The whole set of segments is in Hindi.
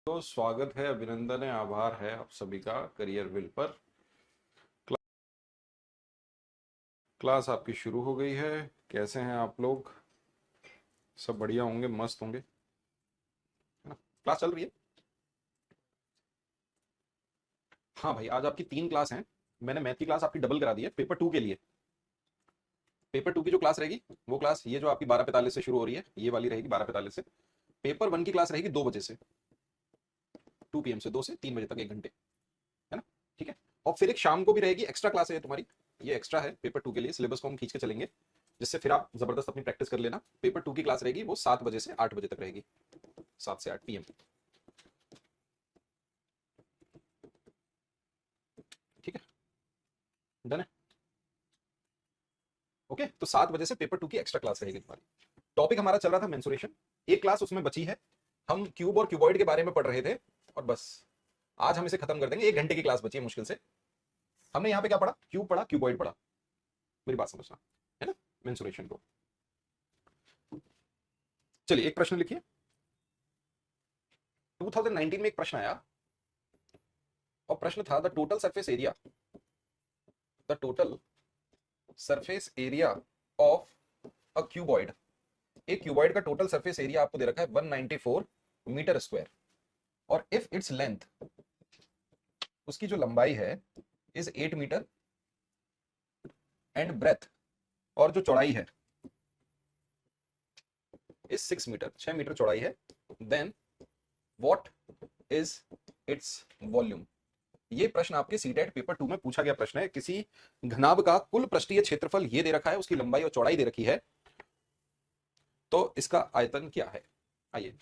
तो स्वागत है, अभिनंदन है, आभार है आप सभी का करियर विल पर। क्लास आपकी शुरू हो गई है। कैसे हैं आप लोग? सब बढ़िया होंगे, मस्त होंगे, है ना? क्लास चल रही है। हाँ भाई, आज आपकी 3 क्लास हैं। मैंने मैथ की क्लास आपकी डबल करा दी है पेपर 2 के लिए। पेपर 2 की जो क्लास रहेगी वो क्लास ये जो आपकी 12:45 से शुरू हो रही है, ये वाली रहेगी 12:45 से। पेपर 1 की क्लास रहेगी 2 बजे से, 2 PM से 2 से 3 बजे तक, 1 घंटे, है ना? ठीक है। और फिर एक शाम को भी रहेगी, एक्स्ट्रा क्लास है तुम्हारी। ये एक्स्ट्रा है पेपर 2 के लिए, सिलेबस को हम खींच के चलेंगे, जिससे फिर आप जबरदस्त अपनी प्रैक्टिस कर लेना। पेपर 2 की क्लास रहेगी वो 7 बजे से 8 बजे तक रहेगी, 7 से 8 PM। ठीक है, डन है। ओके, तो 7 बजे से पेपर 2 की एक्स्ट्रा क्लास रहेगी तुम्हारी। टॉपिक हमारा चल रहा था मेंसुरेशन। एक क्लास उसमें बची है, हम क्यूब और क्यूबॉइड के बारे में पढ़ रहे थे, और बस आज हम इसे खत्म कर देंगे। 1 घंटे की क्लास बची है मुश्किल से। हमने यहाँ पे क्या पढ़ा? क्यूब पढ़ा, क्यूबॉइड पढ़ा। मेरी बात समझना, है ना? मेंसुरेशन को चलिए एक प्रश्न लिखिए। 2019 में एक प्रश्न आया, और प्रश्न था the total surface area, the total surface area of a cuboid. एक क्यूबॉइड का टोटल सरफेस एरिया आपको दे रखा है 194 मीटर स्क्वायर, और इफ इट्स लेंथ, उसकी जो लंबाई है, इज 8 मीटर एंड ब्रेथ, और जो चौड़ाई है इज 6 मीटर, 6 मीटर चौड़ाई है, then what is its volume. ये प्रश्न आपके सीटेट पेपर 2 में पूछा गया प्रश्न है। किसी घनाभ का कुल पृष्ठीय क्षेत्रफल ये दे रखा है, उसकी लंबाई और चौड़ाई दे रखी है, तो इसका आयतन क्या है? आइए,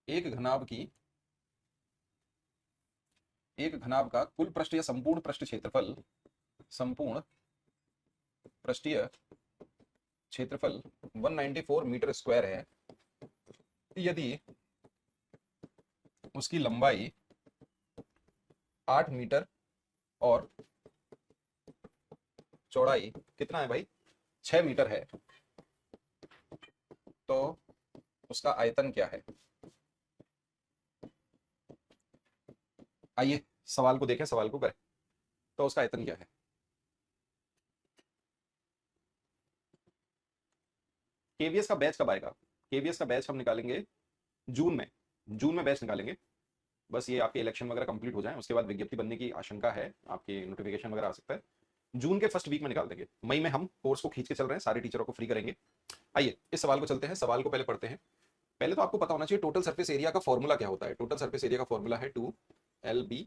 एक घनाभ की, एक घनाभ का कुल पृष्ठ या संपूर्ण पृष्ठ क्षेत्रफल, संपूर्ण पृष्ठीय क्षेत्रफल 194 मीटर स्क्वायर है, यदि उसकी लंबाई 8 मीटर और चौड़ाई कितना है भाई? 6 मीटर है, तो उसका आयतन क्या है? आइए सवाल को देखें, सवाल को करें, तो उसका आयतन क्या है? केवीएस का बैच कब आएगा? केवीएस का बैच हम निकालेंगे जून में, जून में बैच निकालेंगे। बस ये आपके इलेक्शन वगैरह कंप्लीट हो जाए, उसके बाद विज्ञप्ति बनने की आशंका है, आपकी नोटिफिकेशन वगैरह आ सकता है। जून के फर्स्ट वीक में निकाल देंगे। मई में हम कोर्स को खींच के चल रहे हैं, सारे टीचरों को फ्री करेंगे। आइए इस सवाल को चलते हैं, सवाल को पहले पढ़ते हैं। पहले तो आपको पता होना चाहिए टोटल सरफेस एरिया का फॉर्मूला क्या होता है। टोटल सरफेस एरिया का फॉर्मूला है 2LB/BH/HL।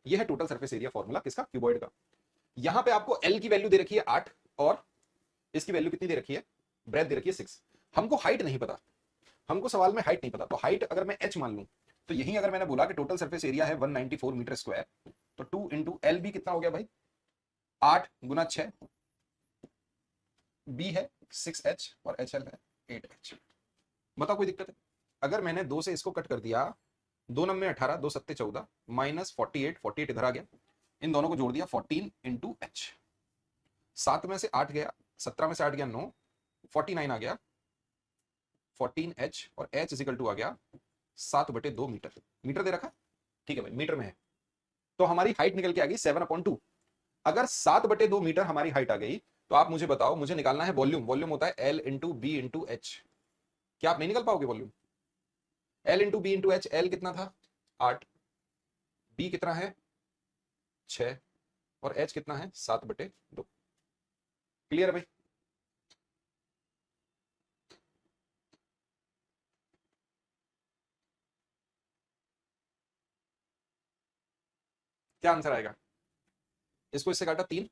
ये है टोटल सरफेस एरिया फॉर्मूला किसका? क्यूबॉइड का। यहां पे आपको एल की वैल्यू दे रखी है 8, और इसकी वैल्यू कितनी दे रखी है? ब्रेथ दे रखी है 6। हमको हाइट नहीं पता, हमको सवाल में हाइट नहीं पता, तो हाइट अगर मैं h मान लूं, तो यही अगर मैंने बोला कि टोटल सरफेस एरिया है 194 मीटर स्क्वायर, तो 2 इंटू एल बी कितना हो गया भाई? 8 गुना 6, बी है 6h और एच एल है 8h। बताओ कोई दिक्कत है? अगर मैंने 2 से इसको कट कर दिया, 2×9 = 18, 2×7 = 14, माइनस 48, 48 इधर आ गया, इन दोनों को जोड़ दिया 14 इंटू एच। 7 में से 8 गया, 17 में से 8 गया 9, 49 आ गया, 14h, और h इज इक्वल टू आ गया 7/2 मीटर। मीटर दे रखा, ठीक है भाई, मीटर में है। तो हमारी हाइट निकल के आ गई 7/2। अगर 7/2 मीटर हमारी हाइट आ गई, तो आप मुझे बताओ, मुझे निकालना है वॉल्यूम। वॉल्यूम होता है L into B into H. क्या आप नहीं निकल पाओगे volume? L into B into H, L कितना था? 8, बी कितना है? 6, और एच कितना है? 7/2। क्लियर है भाई? क्या आंसर आएगा? इसको इससे काटा 3,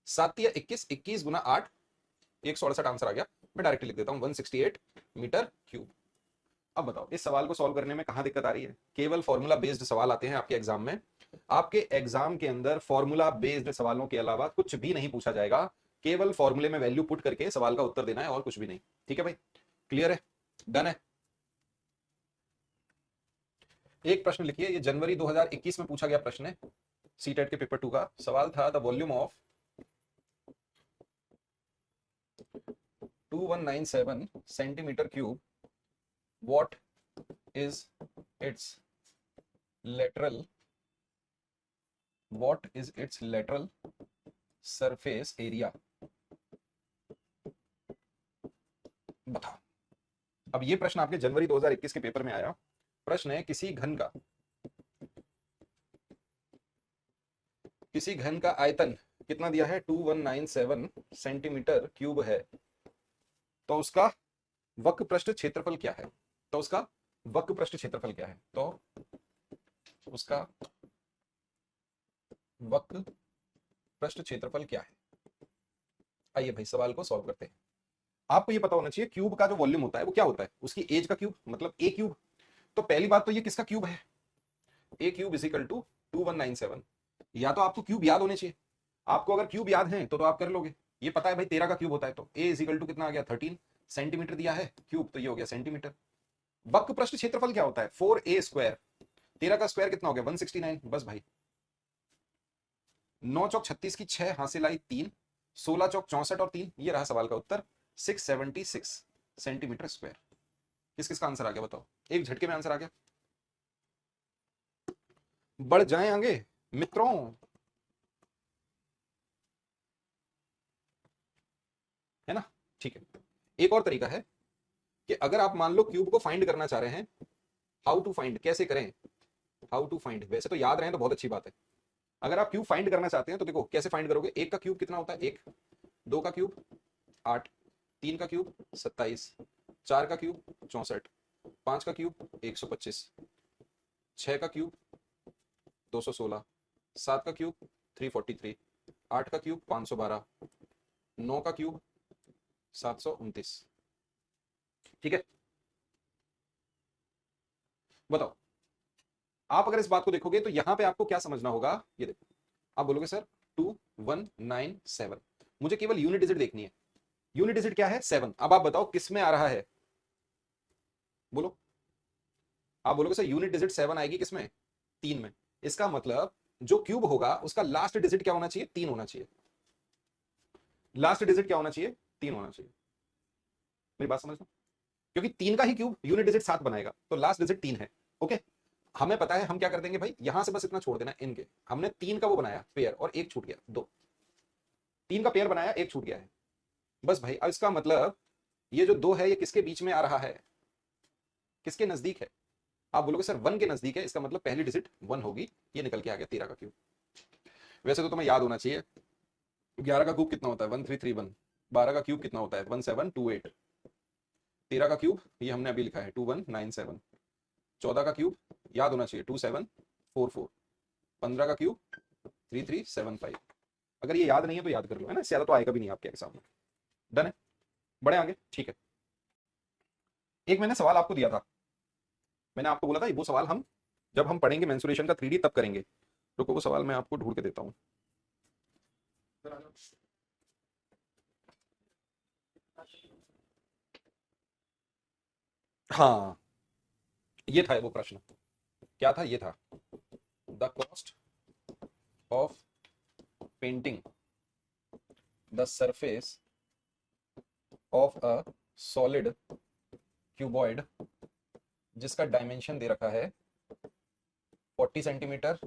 7×3 = 21, 21 × 8, 168 आंसर आ गया। मैं डायरेक्टली लिख देता हूं 168 मीटर क्यूब। अब बताओ इस सवाल को सॉल्व करने में कहां दिक्कत आ रही है? केवल फॉर्मूला बेस्ड सवाल आते हैं आपके एग्जाम में। आपके एग्जाम के अंदर फॉर्मूला बेस्ड सवालों के अलावा कुछ भी नहीं पूछा जाएगा। केवल फॉर्मूले में वैल्यू पुट करके सवाल का उत्तर देना है, और कुछ भी नहीं। ठीक है भाई? क्लियर है? डन है? एक प्रश्न लिखिए, ये जनवरी 2021 में पूछा गया प्रश्न है। सीटेट के पेपर 2 का सवाल था, the volume of 2197 centimetre cube, what is it's lateral what is its lateral surface area। बताओ। अब ये प्रश्न आपके जनवरी 2021 के पेपर में आया। प्रश्न है किसी घन का आयतन कितना दिया है, 2197 सेंटीमीटर क्यूब है, तो उसका वक्र पृष्ठ क्षेत्रफल क्या है। तो उसका वक्र पृष्ठ क्षेत्रफल क्या है, तो उसका वक्र पृष्ठ क्षेत्रफल क्या है। आइए भाई सवाल को सॉल्व करते हैं। आपको ये पता होना चाहिए क्यूब का जो वॉल्यूम होता है वो क्या होता है, उसकी एज का क्यूब, मतलब ए क्यूब। तो पहली बात तो ये किसका क्यूब है, ए क्यूब इज इक्वल टू 2197। या तो आपको क्यूब याद होने चाहिए, आपको अगर क्यूब याद है तो आप कर लोगे। ये पता है भाई 13 का क्यूब होता है, तो ए इज इक्वल टू कितना आ गया 13 सेंटीमीटर दिया है क्यूब, तो ये हो गया सेंटीमीटर। वक्र पृष्ठ क्षेत्रफल क्या होता है, 4a स्क्वायर, 13 का स्क्वायर कितना हो गया 169। बस भाई 9 चौक 36 की 6 हासिल आई 3, 16 चौक 64 और 3, ये रहा सवाल का उत्तर 676 सेंटीमीटर स्क्वायर। किस किस का आंसर आ गया बताओ, एक झटके में आंसर आ गया। बढ़ जाएं आगे मित्रों। है ना, ठीक है। एक और तरीका है कि अगर आप मान लो क्यूब को फाइंड करना चाह रहे हैं, हाउ टू फाइंड, कैसे करें, हाउ टू फाइंड। वैसे तो याद रहे तो बहुत अच्छी बात है। अगर आप क्यूब फाइंड करना चाहते हैं तो देखो कैसे फाइंड करोगे। एक का क्यूब कितना होता है, एक, दो का क्यूब 8, तीन का क्यूब 27, चार का क्यूब 64, पांच का क्यूब 125, छह का क्यूब 216, सात का क्यूब 343, आठ का क्यूब 512, नौ का क्यूब 729। ठीक है, बताओ। आप अगर इस बात को देखोगे तो यहां पे आपको क्या समझना होगा, ये देखो आप बोलोगे सर 2197, मुझे केवल यूनिट डिजिट देखनी है। यूनिट डिजिट क्या है 7। अब आप बताओ किस में आ रहा है, बोलो। आप बोलोगे सर यूनिट डिजिट 7 आएगी किसमें, 3 में। इसका मतलब जो क्यूब होगा उसका लास्ट डिजिट क्या होना चाहिए, 3 होना चाहिए। लास्ट डिजिट क्या होना चाहिए, 3 होना चाहिए। मेरी बात समझ लो, क्योंकि 3 का ही क्यूब यूनिट डिजिट 7 बनाएगा, तो लास्ट डिजिट 3 है। ओके, हमें पता है हम क्या कर देंगे भाई, यहां से बस इतना छोड़ देना इनके। हमने 3 का वो बनाया पेयर और एक छूट गया, 2, 3 का पेयर बनाया, एक छूट गया है। बस भाई अब इसका मतलब ये जो 2 है ये किसके बीच में आ रहा है, किसके नजदीक है। आप बोलोगे सर 1 के नजदीक है, इसका मतलब पहली डिजिट 1 होगी। ये निकल के आ गया 13 का क्यूब। वैसे तो तुम्हें याद होना चाहिए 11 का क्यूब कितना होता है 1331, 12 का क्यूब कितना होता है 1728, 13 का क्यूब ये हमने अभी लिखा है 2197, 14 का क्यूब याद होना चाहिए 2744, 15 का क्यूब 3375। अगर ये याद नहीं है तो याद कर लो, है ना, इससे ज्यादा तो आएगा भी नहीं आपके एग्जाम में। डन है, बढ़े आगे। ठीक है, एक मैंने सवाल आपको दिया था, मैंने आपको बोला था वो सवाल हम जब हम पढ़ेंगे मेंसुरेशन का 3D तब करेंगे। रुको वो सवाल मैं आपको ढूंढ के देता हूं। हाँ, ये था वो प्रश्न, क्या था, ये था the cost of painting the surface of a solid cuboid जिसका डायमेंशन दे रखा है 40 सेंटीमीटर,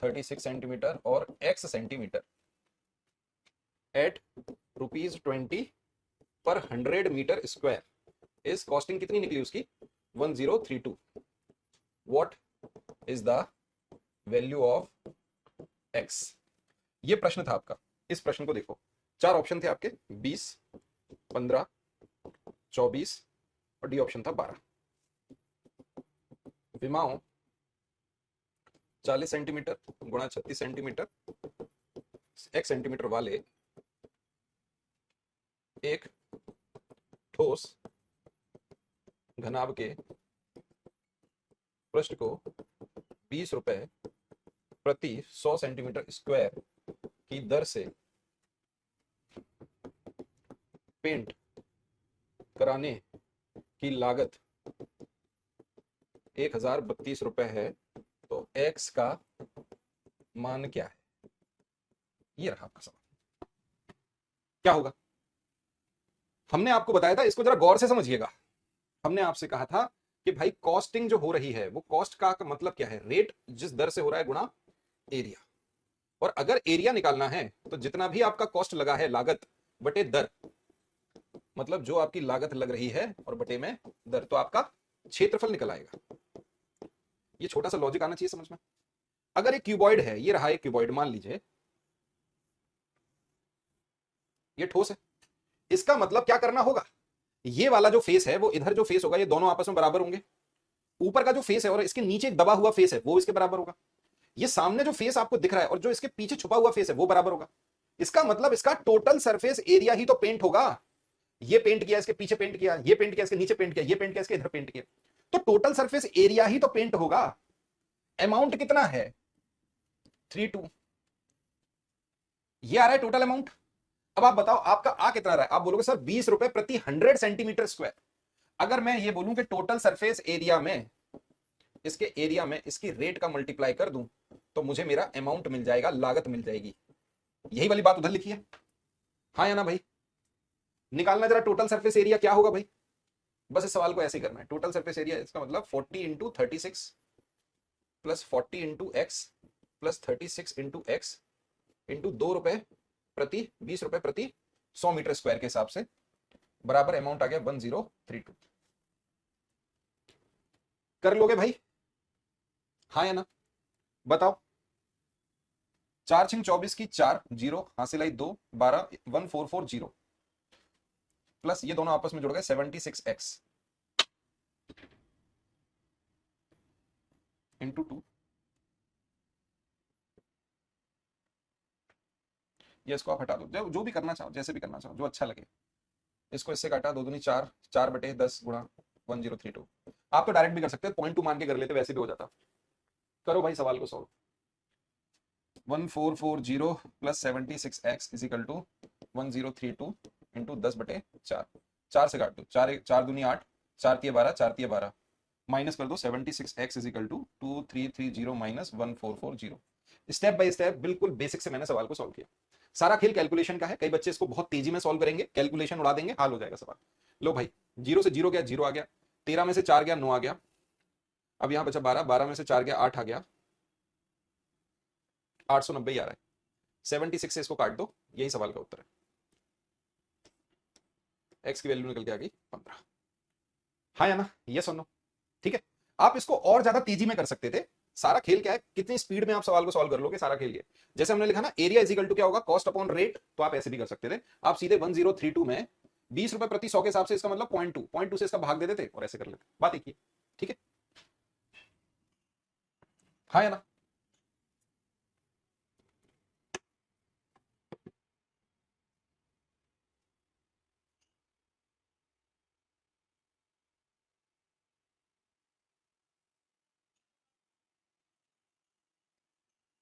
36 सेंटीमीटर और x सेंटीमीटर एट ₹20 पर 100 मीटर स्क्वायर। इस कॉस्टिंग कितनी निकली उसकी 1032। What is the value of x। ये प्रश्न था आपका। इस प्रश्न को देखो, चार ऑप्शन थे आपके, 20, 15, 24 और डी ऑप्शन था 12। विमाओं 40 सेंटीमीटर गुणा 36 सेंटीमीटर x सेंटीमीटर वाले एक ठोस घनाभ के पृष्ठ को 20 रुपए प्रति 100 सेंटीमीटर स्क्वायर की दर से पेंट कराने की लागत 1032 रुपए है। तो x का मान क्या है? ये रहा आपका सवाल। क्या होगा? हमने आपको बताया था, इसको जरा गौर से समझिएगा। हमने आपसे कहा था कि भाई कॉस्टिंग जो हो रही है वो कॉस्ट का मतलब क्या है? रेट जिस दर से हो रहा है गुणा एरिया। और अगर एरिया निकालना है तो जितना भी आपका कॉस्ट लगा है, लागत बटे दर, मतलब जो आपकी लागत लग रही है और बटे में दर, तो आपका क्षेत्रफल निकल आएगा। ये छोटा सा लॉजिक आना चाहिए समझ में। अगर एक क्यूबॉइड है, ये रहा एक क्यूबॉइड, मान लीजिए ये ठोस है, इसका मतलब क्या करना होगा? ये वाला जो फेस है वो इधर जो फेस होगा, ये दोनों आपस में बराबर होंगे। ऊपर का जो फेस है और इसके नीचे एक दबा हुआ फेस है वो इसके बराबर होगा। ये सामने जो फेस आपको दिख रहा है और जो इसके पीछे छुपा हुआ फेस है वो बराबर होगा। इसका मतलब इसका टोटल सरफेस एरिया ही तो पेंट होगा। ये पेंट किया, इसके पीछे पेंट किया, ये पेंट किया, इसके नीचे पेंट किया, ये पेंट किया, इसके इधर पेंट किया, तो टोटल सरफेस एरिया ही तो पेंट होगा। अमाउंट कितना है? 32। ये आ रहा है टोटल अमाउंट। अब आप बताओ आपका आ कितना रहा है? आप बोलोगे सर 20 रुपए प्रति 100 सेंटीमीटर स्क्वायर। अगर मैं ये बोलूं कि टोटल सरफेस एरिया में, इसके एरिया में इसकी रेट का मल्टीप्लाई कर दूं तो मुझे मेरा अमाउंट मिल जाएगा, लागत मिल जाएगी। यही वाली बात उधर लिखी है, हाँ या ना भाई? निकालना जरा टोटल सरफेस एरिया क्या होगा भाई। बस इस सवाल को ऐसे ही करना है। टोटल सरफेस एरिया, इसका मतलब 40 into 36 plus 40 into x plus 36 into x into 2 रुपए प्रति 20 रुपए प्रति 100 मीटर स्क्वायर के हिसाब से, बराबर अमाउंट आ गया 1032। कर लोगे भाई, हाँ या ना? बताओ। 4×24 की 4, 0 हासिल आई 2, 12, 1440 प्लस ये दोनों आपस में जुड़ गए 76x इंटू 2। ये इसको आप हटा दो, जो भी करना चाहो, जैसे भी करना चाहो, जो अच्छा लगे। इसको इससे काटा, 2 दूनी 4, 4/10 गुणा 1032। आप तो डायरेक्ट भी कर सकते हैं, 0.2 मान के कर लेते, वैसे भी हो जाता। करो भाई सवाल को solve. 1440 plus 76x is equal to 1032 into 10/4। 4 से काट दो, 4 4 दूनी 8, 4 तिया 12, 4 तिया 12, माइनस कर दो 76x is equal to 2330 minus 1440। Step by step बिल्कुल बेसिक से मैंने सवाल को सॉल्व किया। सारा खेल कैलकुलेशन का है। कई बच्चे इसको बहुत तेजी में सॉल्व करेंगे, कैलकुलेशन उड़ा देंगे, हाल हो जाएगा सवाल। लो भाई, 0 से 0 गया, 0 आ गया, 13 में से 4 गया, 9 आ गया, अब यहां बचा 12, 12 में से 4 गया, 8 आ गया, 890 आ रहा है। 76 से इसको काट दो, यही सवाल का उत्तर है। एक्स की वैल्यू निकल के आ गई 15। हाँ या ना? ये सुनो, ठीक है। आप इसको और ज्यादा तेजी में कर सकते थे। सारा खेल क्या है, कितनी स्पीड में आप सवाल को सॉल्व कर लोगे, सारा खेल ये। जैसे हमने लिखा ना, एरिया इज इक्वल टू क्या होगा, कॉस्ट अपॉन रेट, तो आप ऐसे भी कर सकते थे। आप सीधे 1032 में 20 रुपए प्रति 100 के हिसाब से, इसका मतलब 0.2 से इसका भाग दे देते और ऐसे कर लेते। बात एक ही, ठीक है। हाँ या ना?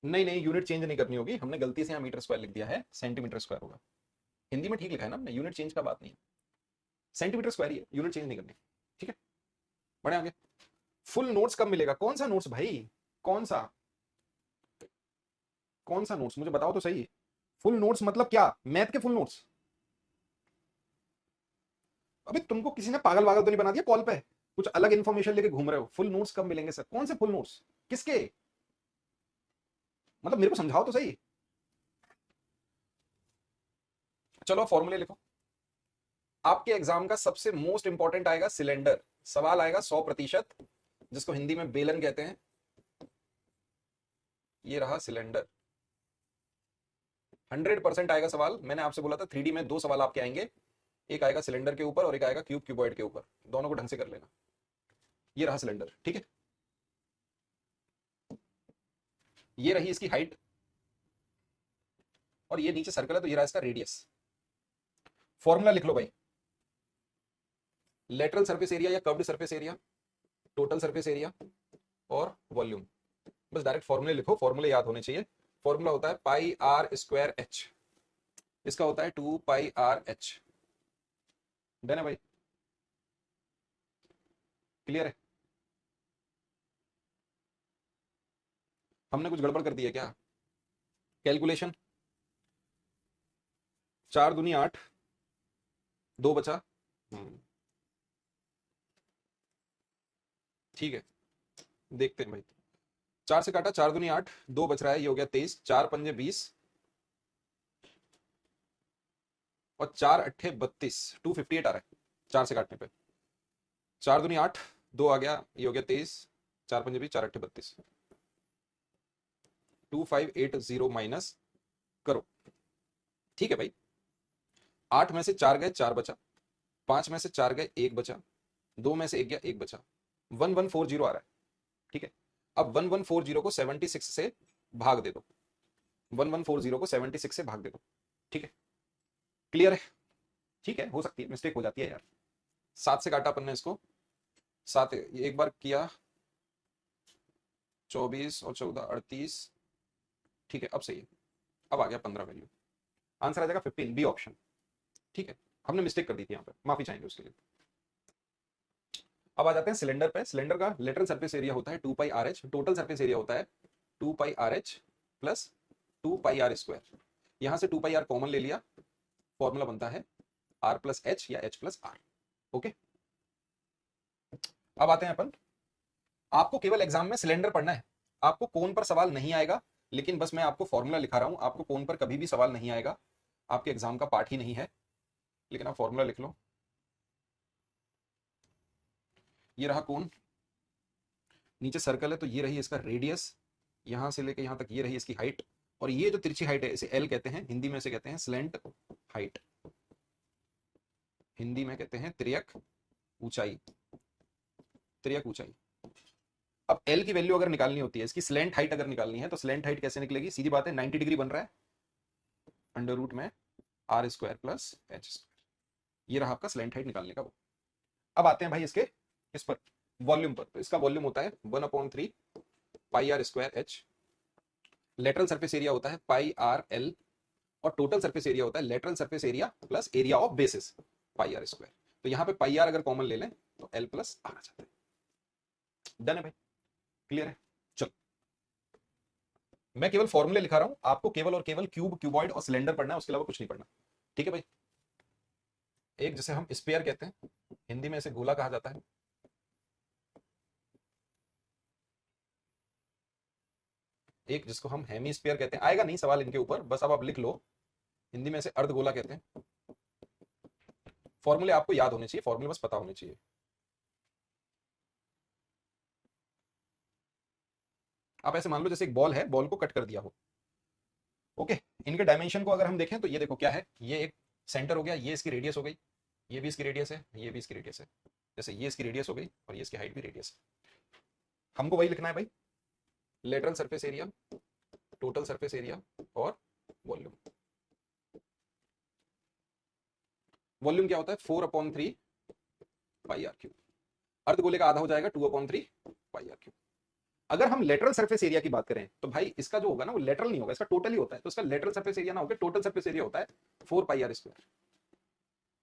नहीं नहीं, यूनिट चेंज नहीं करनी होगी, हमने गलती से यहाँ मीटर स्क्वायर लिख दिया है, सेंटीमीटर स्क्वायर होगा। हिंदी में ठीक लिखा है ना हमने, यूनिट चेंज का बात नहीं है, सेंटीमीटर स्क्वायर ही है, यूनिट चेंज नहीं करनी, ठीक है। बढ़े आगे। फुल नोट्स कब मिलेगा? कौन सा नोट्स भाई? कौन सा? कौन सा नोट्स, मुझे बताओ तो सही। फुल नोट्स मतलब क्या? मैथ के फुल नोट्स? अबे तुमको किसी ने पागल वागल तो नहीं बना दिया कॉल पे? कुछ अलग इन्फॉर्मेशन लेके घूम रहे हो। फुल नोट्स कब मिलेंगे सर? कौन से फुल नोट्स? किसके? मतलब मेरे को समझाओ तो सही। चलो फॉर्मूले लिखो। आपके एग्जाम का सबसे मोस्ट इंपॉर्टेंट आएगा सिलेंडर। सवाल आएगा 100%, जिसको हिंदी में बेलन कहते हैं। ये रहा सिलेंडर, 100% आएगा सवाल। मैंने आपसे बोला था 3D में 2 सवाल आपके आएंगे, एक आएगा सिलेंडर के ऊपर और एक आएगा क्यूब क्यूबॉइड के ऊपर। दोनों को ढंग से कर लेना। ये रहा सिलेंडर, ठीक है। ये रही इसकी हाइट और ये नीचे सर्कल है, तो ये रहा इसका रेडियस। फॉर्मूला लिख लो भाई। लेटरल सरफेस एरिया या curved surface area, total surface area और वॉल्यूम। बस डायरेक्ट फॉर्मूले लिखो, फॉर्मूले याद होने चाहिए। फॉर्मूला होता है पाई आर स्क्वायर एच, इसका होता है 2πr/h। डन है भाई? क्लियर है? हमने कुछ गड़बड़ कर दी है क्या? कैलकुलेशन, 4 दूनी 8, 2 बचा। ठीक है, देखते हैं भाई। 4 से काटा, 4 दूनी 8, 2 बच रहा है, ये हो गया 23, 4 पंजे 20 और 4 अट्ठे 32, 258 आ रहा है 4 से काटने पे। 4 दूनी 8, 2 आ गया, ये हो गया 23, 4 पंजे 20, 4 अट्ठे 32, 2580 माइनस करो। ठीक है भाई, 8 में से 4 गए, 4 बचा, 5 में से 4 गए, 1 बचा, 2 में से 1 गया, 1 बचा, 1140 आ रहा है। ठीक है, अब 1140 को 76 से भाग दे दो, 1140 को 76 से भाग दे दो। ठीक है, क्लियर है? ठीक है, हो सकती है मिस्टेक हो जाती है यार। 7 से काटा अपन ने इसको, 7 एक बार किया, 24 और 14 38। ठीक है, अब सही है, अब आ गया 15 वैल्यू, आंसर आ जाएगा 15, बी ऑप्शन। ठीक है, हमने मिस्टेक कर दी थी यहाँ पे, माफी चाहेंगे उसके लिए। अब आ जाते हैं सिलेंडर पे। सिलेंडर का लेटरल सरफेस एरिया होता है 2 pi R H, total surface area होता है 2 pi R H plus 2 pi R square. यहां से 2 पाई आर कॉमन ले लिया, फॉर्मूला बनता है आर प्लस एच या एच प्लस आर। ओके, अब आते हैं अपन, आपको केवल एग्जाम में सिलेंडर पढ़ना है, आपको कोन पर सवाल नहीं आएगा, लेकिन बस मैं आपको फॉर्मूला लिखा रहा हूं, आपको कोन पर कभी भी सवाल नहीं आएगा, आपके एग्जाम का पार्ट ही नहीं है, लेकिन आप फॉर्मूला लिख लो। ये रहा कोन, नीचे सर्कल है तो ये रही इसका रेडियस, यहां से लेके यहां तक ये रही इसकी हाइट, और ये जो तिरछी हाइट है इसे एल कहते हैं, हिंदी में इसे कहते हैं स्लेंट हाइट, हिंदी में कहते हैं तिर्यक ऊंचाई, तिर्यक ऊंचाई। अब एल की वैल्यू अगर निकालनी होती है, इसकी स्लेंट हाइट अगर निकालनी है, तो स्लेंट हाइट कैसे निकलेगी? सीधी बात है, 90 डिग्री बन रहा है, अंडर रूट में R square plus H square. ये रहा आपका स्लेंट हाइट निकालने का वो। अब आते हैं भाई इसके इस पर वॉल्यूम पर, तो इसका वॉल्यूम होता है 1/3 pi R square H, lateral surface area होता है पाई आर एल, और टोटल सरफेस एरिया होता है lateral surface area plus area of basis pi R square. तो यहां पे पाई आर अगर कॉमन ले लें तो एल प्लस आर आ जाता है। डन है भाई, क्लियर है? चलो, मैं केवल फॉर्मूले लिखा रहा हूं, आपको केवल और केवल क्यूब, क्यूबॉइड और सिलेंडर पढ़ना है, उसके अलावा कुछ नहीं पढ़ना। ठीक है भाई, एक जिसे हम स्पेयर कहते हैं, हिंदी में इसे गोला कहा जाता है, एक जिसको हम हेमी स्पेयर कहते हैं, आएगा नहीं सवाल इनके ऊपर, बस अब आप लिख लो, हिंदी में इसे अर्धगोला कहते हैं। फॉर्मूले आपको याद होने चाहिए, फॉर्मूले बस पता होने चाहिए। आप ऐसे मान लो जैसे एक बॉल है, बॉल को कट कर दिया हो। ओके, इनके डायमेंशन को अगर हम देखें तो ये देखो क्या है, ये एक सेंटर हो गया, ये इसकी रेडियस हो गई, ये भी इसकी रेडियस है, ये भी इसकी रेडियस है, जैसे ये इसकी रेडियस हो गई और ये इसकी हाइट भी रेडियस है। हमको वही लिखना है भाई, lateral surface area, total surface area और वॉल्यूम। वॉल्यूम क्या होता है? 4/3 पाई आर क्यूब, अर्धगोले का आधा हो जाएगा 2/3 पाई आर क्यूब। अगर हम लेटरल सरफेस एरिया की बात करें तो भाई इसका जो होगा ना वो लेटरल नहीं होगा, इसका टोटल ही होता है, तो इसका लेटरल सरफेस एरिया ना होकर टोटल सरफेस एरिया होता है 4 पाई आर स्क्वायर।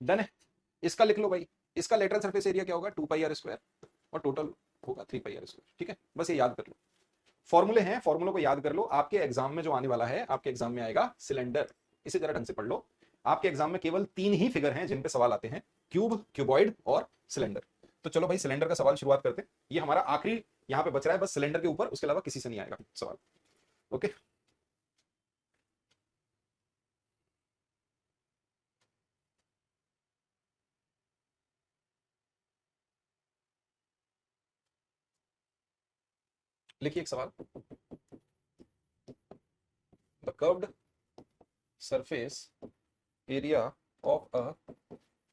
डन है, इसका लिख लो भाई, इसका लेटरल सरफेस एरिया क्या होगा? 2 पाई आर स्क्वायर और टोटल होगा 3 पाई आर स्क्वायर। ठीक है, बस ये याद कर लो, फॉर्मूले हैं, फॉर्मूलों को याद कर लो। आपके एग्जाम में जो आने वाला है, आपके एग्जाम में आएगा सिलेंडर, इसे जरा ढंग से पढ़ लो। आपके एग्जाम में केवल 3 ही फिगर हैं जिन पे सवाल आते हैं, क्यूब, क्यूबॉइड और सिलेंडर। तो चलो भाई सिलेंडर का सवाल शुरुआत करते हैं, ये हमारा आखिरी यहाँ पे बच रहा है बस सिलेंडर के ऊपर, उसके अलावा किसी से नहीं आएगा सवाल। ओके, लिखिए एक सवाल, the curved surface area of a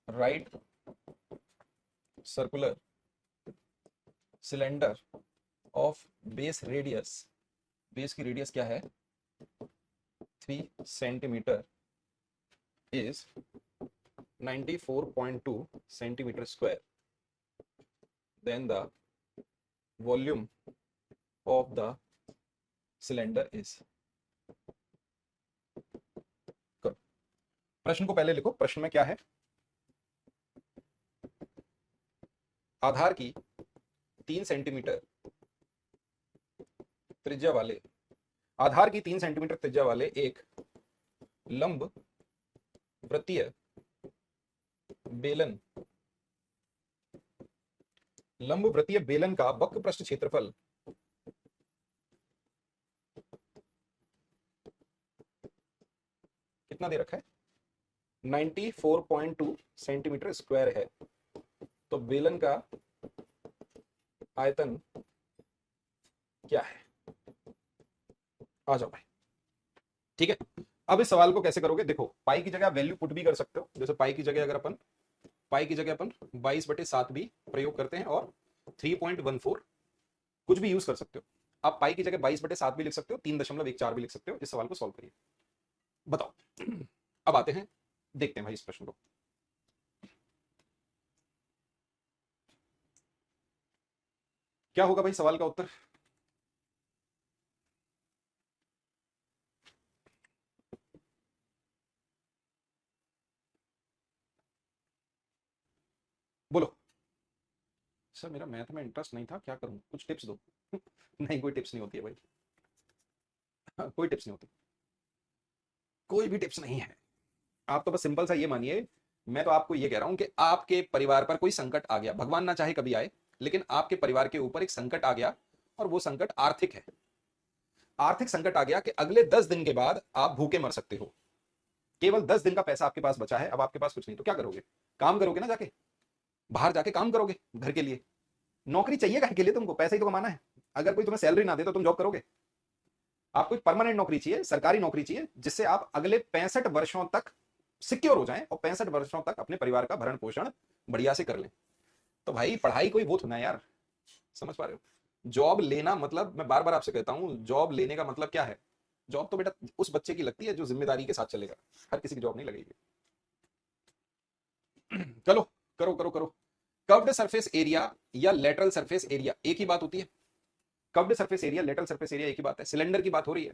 right circular cylinder of base radius, base की रेडियस क्या है? 3 centimetre is 94.2 centimeter square, then the volume of the cylinder is। करो, प्रश्न को पहले लिखो, प्रश्न में क्या है? आधार की 3 सेंटीमीटर त्रिज्या वाले आधार की 3 सेंटीमीटर त्रिज्या वाले एक लंब वृत्तीय बेलन, लंब वृत्तीय बेलन का वक्र पृष्ठ क्षेत्रफल कितना दे रखा है, 94.2 सेंटीमीटर स्क्वायर है। तो बेलन का आयतन क्या है, आ जाओ भाई। ठीक है, अब इस सवाल को कैसे करोगे, देखो पाई की जगह वैल्यू पुट भी कर सकते हो। जैसे पाई की जगह अगर अपन 22/7 भी प्रयोग करते हैं और 3.14 कुछ भी यूज कर सकते हो। आप पाई की जगह 22/7 भी लिख सकते हो, 3.14 भी लिख सकते हो। इस सवाल को सॉल्व करिए, बताओ। अब आते हैं, देखते हैं भाई इस प्रश्न को। क्या होगा भाई सवाल का उत्तर, बोलो। सर मेरा मैथ में इंटरेस्ट नहीं था, क्या करूं, कुछ टिप्स दो। नहीं कोई टिप्स नहीं होती है भाई। कोई टिप्स नहीं होती, कोई भी टिप्स नहीं है। आप तो बस सिंपल सा ये मानिए, मैं तो आपको ये कह रहा हूं कि आपके परिवार पर कोई संकट आ गया, भगवान ना चाहे कभी आए, लेकिन आपके परिवार के ऊपर एक संकट आ गया और वो संकट आर्थिक है। आर्थिक संकट आ गया कि अगले 10 दिन के बाद आप भूखे मर सकते हो। केवल 10 दिन का पैसा आपके पास बचा है, अब आपके पास कुछ नहीं, तो क्या करोगे, काम करोगे ना, जाके बाहर जाके काम करोगे घर के लिए। नौकरी चाहिए घर के लिए, तुमको पैसा ही तो कमाना है। अगर कोई तुम्हें सैलरी ना दे तो तुम जॉब करोगे। आपको एक परमानेंट नौकरी चाहिए, सरकारी नौकरी चाहिए, जिससे आप अगले 65 वर्षों तक सिक्योर हो जाएं और 65 वर्षों तक अपने परिवार का भरण पोषण बढ़िया से कर लें। तो भाई पढ़ाई कोई वो थोड़ा यार, समझ पा रहे हो। जॉब लेना मतलब, मैं बार बार आपसे कहता हूं, जॉब लेने का मतलब क्या है। जॉब तो बेटा उस बच्चे की लगती है जो जिम्मेदारी के साथ चलेगा, हर किसी की जॉब नहीं लगेगी। चलो, करो करो करो। कर्व्ड सरफेस एरिया या लेटरल सरफेस एरिया एक ही बात होती है। Curved surface area, lateral surface area एक ही बात है। सिलेंडर की बात हो रही है।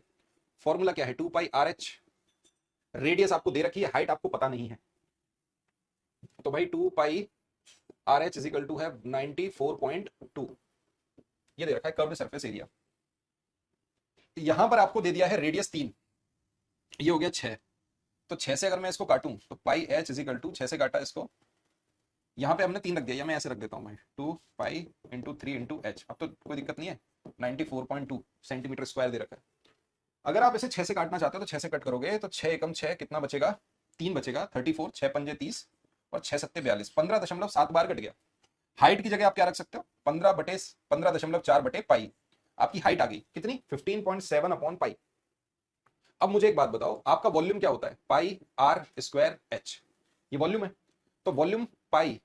फॉर्मूला क्या है, 2πRH। रेडियस आपको दे रखी है, हाइट आपको पता नहीं है। तो भाई 2πRH इजिकल टू है 94.2, ये दे रखा है कर्व्ड सरफेस एरिया। यहां पर आपको दे दिया है रेडियस 3, ये हो गया 6। तो 6 से अगर मैं इसको काटूं तो πH इजिकल टू 6 से काटा इसको, यहाँ पे हमने 3 रख दिया, या मैं ऐसे रख देता हूँ भाई, 2π × 3 × H। अब तो कोई दिक्कत नहीं है, 94.2 सेंटीमीटर स्क्वायर दे रखा है। अगर आप इसे 6 से काटना चाहते हो तो 6 से कट करोगे तो 6 एकम 6 कितना बचेगा, 3 बचेगा, 34, 6 पंजे 30 और 6 सत्ते 42, 15.7 बार कट गया। हाइट की जगह आप क्या रख सकते हो, 15/15.4 आपकी हाइट आ गई कितनी, 15.7/पाई। अब मुझे एक बात बताओ, आपका वॉल्यूम क्या होता है, πr²h, ये वॉल्यूम है। तो वॉल्यूम पाई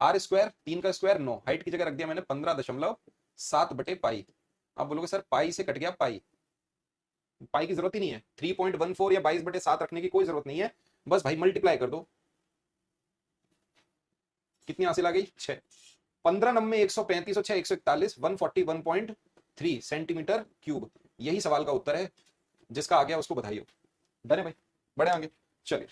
r², 3 का स्क्वायर 9, हाइट की जगह रख दिया मैंने 15.7/पाई। अब बोलोगे सर पाई से कट गया पाई, पाई की जरूरत ही नहीं है, 3.14 या 22/7 रखने की कोई जरूरत नहीं है। बस भाई मल्टीप्लाई कर दो, कितनी हासिल आ गई, 6। 15×9 = 135 और 6 141, 141.3 सेंटीमीटर क्यूब। यही सवाल का उत्तर है, जिसका आ गया उसको बधाई हो। डन है भाई, बढ़े आगे, चलिए।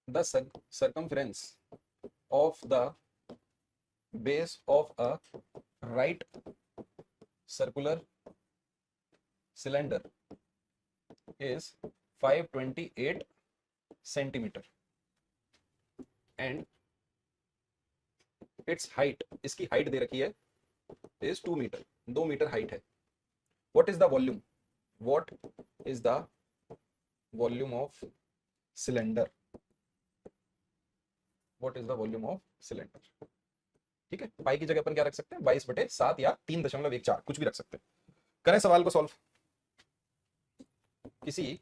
The circumference of the base of a right circular cylinder is 528 centimetre and it's height, इसकी हाइट दे रखी है इज 2 मीटर, 2 मीटर हाइट है। What is the volume, what is the volume of cylinder, what is the volume of cylinder. ठीक है, पाई की जगह अपन क्या रख सकते हैं, 22/7 या 3.14 कुछ भी रख सकते हैं। करें सवाल को सॉल्व। किसी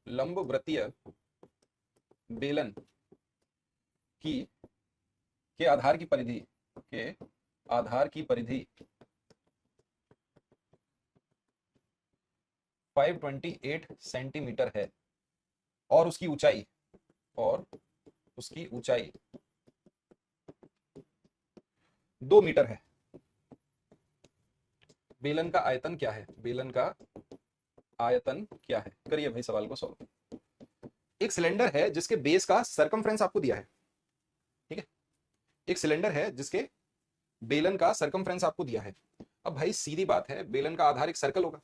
लंब वृत्तीय बेलन की के आधार की परिधि, के आधार की परिधि 528 सेंटीमीटर है और उसकी ऊंचाई, और उसकी ऊंचाई 2 मीटर है। बेलन का आयतन क्या है, बेलन का आयतन क्या है? करिए भाई सवाल को सॉल्व। एक सिलेंडर है जिसके बेस का सरकमफ्रेंस आपको दिया है, ठीक है। एक सिलेंडर है जिसके बेलन का सरकमफ्रेंस आपको दिया है। अब भाई सीधी बात है, बेलन का आधार एक सर्कल होगा,